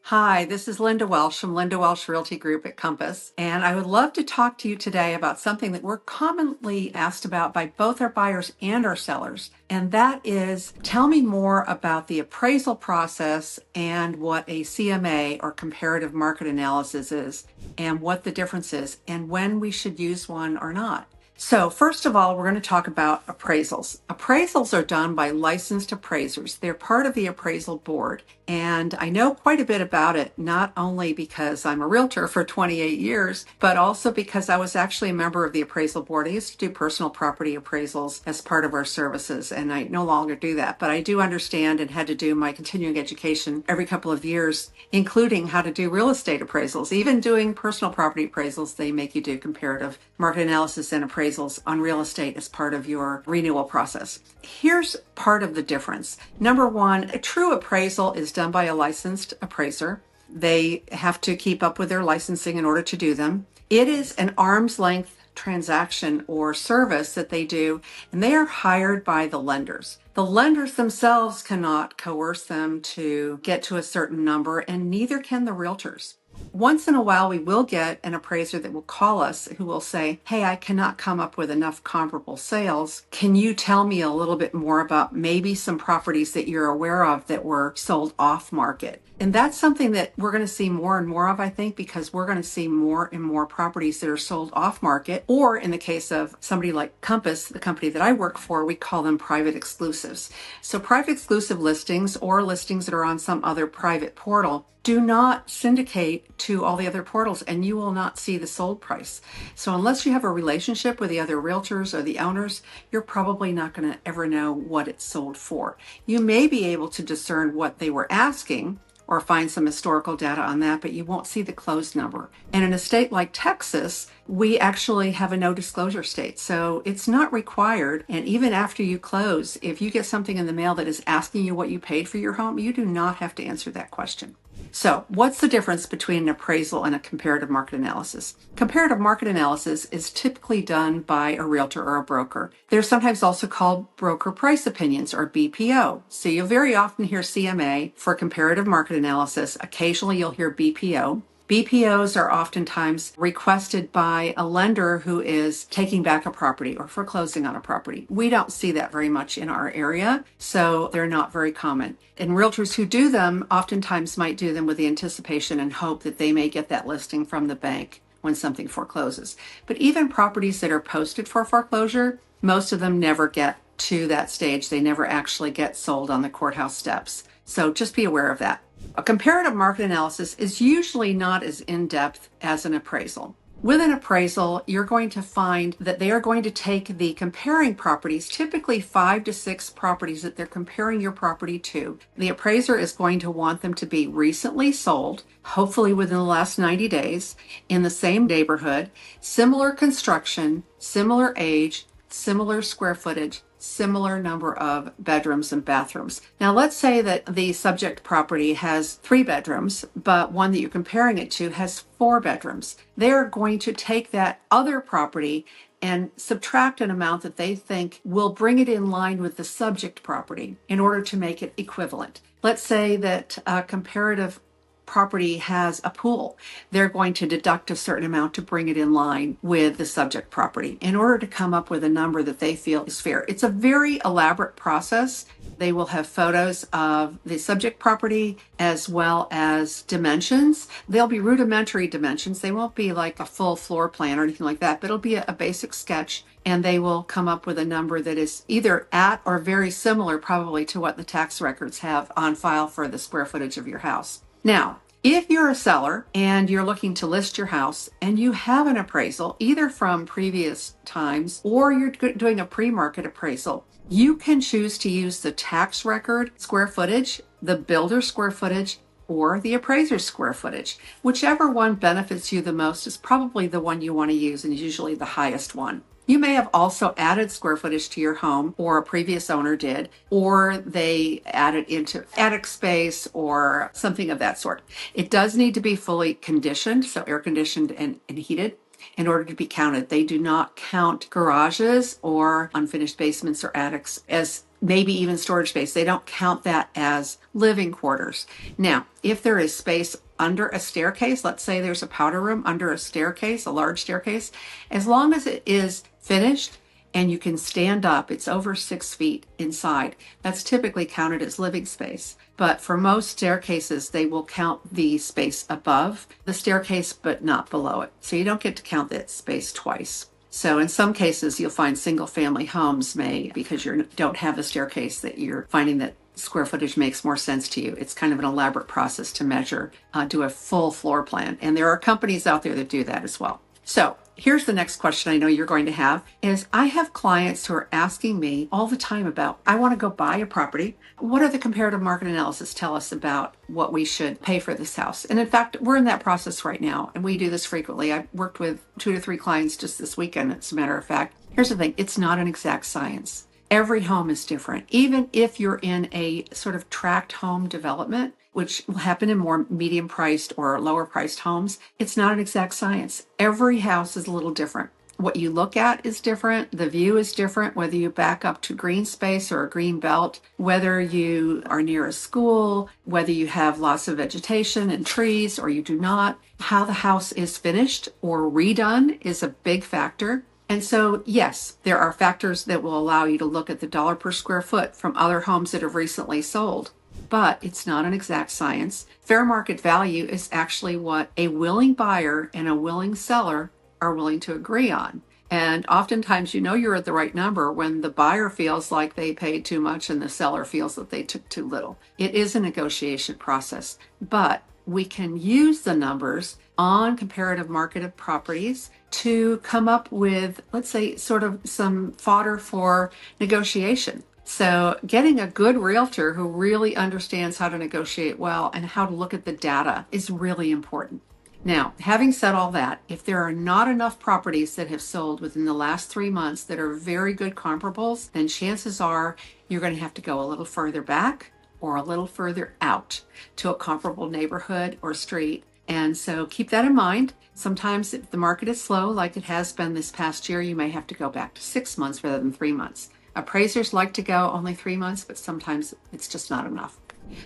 Hi, this is Linda Welsh from Linda Welsh Realty Group at Compass, and I would love to talk to you today about something that we're commonly asked about by both our buyers and our sellers, and that is tell me more about the appraisal process and what a CMA or comparative market analysis is, and what the difference is, and when we should use one or not. So first of all, we're going to talk about appraisals. Appraisals are done by licensed appraisers. They're part of the appraisal board. And I know quite a bit about it, not only because I'm a realtor for 28 years, but also because I was actually a member of the appraisal board. I used to do personal property appraisals as part of our services, and I no longer do that. But I do understand and had to do my continuing education every couple of years, including how to do real estate appraisals. Even doing personal property appraisals, they make you do comparative market analysis and appraisals on real estate as part of your renewal process. Here's part of the difference. Number one, a true appraisal is done by a licensed appraiser. They have to keep up with their licensing in order to do them. It is an arm's length transaction or service that they do, and they are hired by the lenders. The lenders themselves cannot coerce them to get to a certain number, and neither can the realtors. Once in a while, we will get an appraiser that will call us who will say, hey, I cannot come up with enough comparable sales. Can you tell me a little bit more about maybe some properties that you're aware of that were sold off market? And that's something that we're going to see more and more of, I think, because we're going to see more and more properties that are sold off market. Or in the case of somebody like Compass, the company that I work for, we call them private exclusives. So private exclusive listings or listings that are on some other private portal do not syndicate to all the other portals, and you will not see the sold price. So unless you have a relationship with the other realtors or the owners, you're probably not going to ever know what it's sold for. You may be able to discern what they were asking or find some historical data on that, but you won't see the closed number. And in a state like Texas, we actually have a no disclosure state. So it's not required. And even after you close, if you get something in the mail that is asking you what you paid for your home, you do not have to answer that question. So what's the difference between an appraisal and a comparative market analysis? Comparative market analysis is typically done by a realtor or a broker. They're sometimes also called broker price opinions or BPO. So you'll very often hear CMA for comparative market analysis. Occasionally you'll hear BPO. BPOs are oftentimes requested by a lender who is taking back a property or foreclosing on a property. We don't see that very much in our area, so they're not very common. And realtors who do them oftentimes might do them with the anticipation and hope that they may get that listing from the bank when something forecloses. But even properties that are posted for foreclosure, most of them never get to that stage. They never actually get sold on the courthouse steps. So just be aware of that. A comparative market analysis is usually not as in-depth as an appraisal. With an appraisal, you're going to find that they are going to take the comparing properties, typically 5 to 6 properties that they're comparing your property to. The appraiser is going to want them to be recently sold, hopefully within the last 90 days, in the same neighborhood, similar construction, similar age, similar square footage, similar number of bedrooms and bathrooms. Now, let's say that the subject property has 3 bedrooms, but one that you're comparing it to has 4 bedrooms. They're going to take that other property and subtract an amount that they think will bring it in line with the subject property in order to make it equivalent. Let's say that a comparative property has a pool. They're going to deduct a certain amount to bring it in line with the subject property in order to come up with a number that they feel is fair. It's a very elaborate process. They will have photos of the subject property as well as dimensions. They'll be rudimentary dimensions. They won't be like a full floor plan or anything like that, but it'll be a basic sketch, and they will come up with a number that is either at or very similar probably to what the tax records have on file for the square footage of your house. Now, if you're a seller and you're looking to list your house and you have an appraisal, either from previous times or you're doing a pre-market appraisal, you can choose to use the tax record square footage, the builder square footage, or the appraiser's square footage. Whichever one benefits you the most is probably the one you want to use, and is usually the highest one. You may have also added square footage to your home, or a previous owner did, or they added into attic space or something of that sort. It does need to be fully conditioned, so air conditioned and heated, in order to be counted. They do not count garages or unfinished basements or attics as maybe even storage space. They don't count that as living quarters. Now, if there is space under a staircase, let's say there's a powder room under a staircase, a large staircase, as long as it is finished and you can stand up, it's over 6 feet inside. That's typically counted as living space. But for most staircases, they will count the space above the staircase, but not below it. So you don't get to count that space twice. So in some cases, you'll find single family homes may, because you don't have a staircase, that you're finding that square footage makes more sense to you. It's kind of an elaborate process to measure, do a full floor plan. And there are companies out there that do that as well. So here's the next question I know you're going to have is I have clients who are asking me all the time about, I want to go buy a property. What are the comparative market analysis tell us about what we should pay for this house? And in fact, we're in that process right now, and we do this frequently. I've worked with 2 to 3 clients just this weekend, as a matter of fact. Here's the thing, it's not an exact science. Every home is different. Even if you're in a sort of tract home development, which will happen in more medium priced or lower priced homes, it's not an exact science. Every house is a little different. What you look at is different. The view is different, whether you back up to green space or a green belt, whether you are near a school, whether you have lots of vegetation and trees or you do not. How the house is finished or redone is a big factor. And so, yes, there are factors that will allow you to look at the dollar per square foot from other homes that have recently sold. But it's not an exact science. Fair market value is actually what a willing buyer and a willing seller are willing to agree on. And oftentimes, you're at the right number when the buyer feels like they paid too much and the seller feels that they took too little. It is a negotiation process, but we can use the numbers on comparative market of properties to come up with, let's say, sort of some fodder for negotiation. So getting a good realtor who really understands how to negotiate well and how to look at the data is really important. Now, having said all that, if there are not enough properties that have sold within the last 3 months that are very good comparables, then chances are you're going to have to go a little further back or a little further out to a comparable neighborhood or street. And so keep that in mind. Sometimes if the market is slow, like it has been this past year, you may have to go back to 6 months rather than 3 months. Appraisers like to go only 3 months, but sometimes it's just not enough.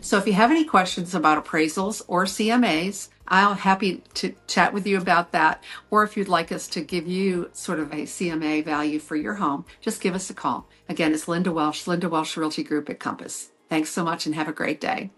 So if you have any questions about appraisals or CMAs, I'm happy to chat with you about that. Or if you'd like us to give you sort of a CMA value for your home, just give us a call. Again, it's Linda Welsh Realty Group at Compass. Thanks so much and have a great day.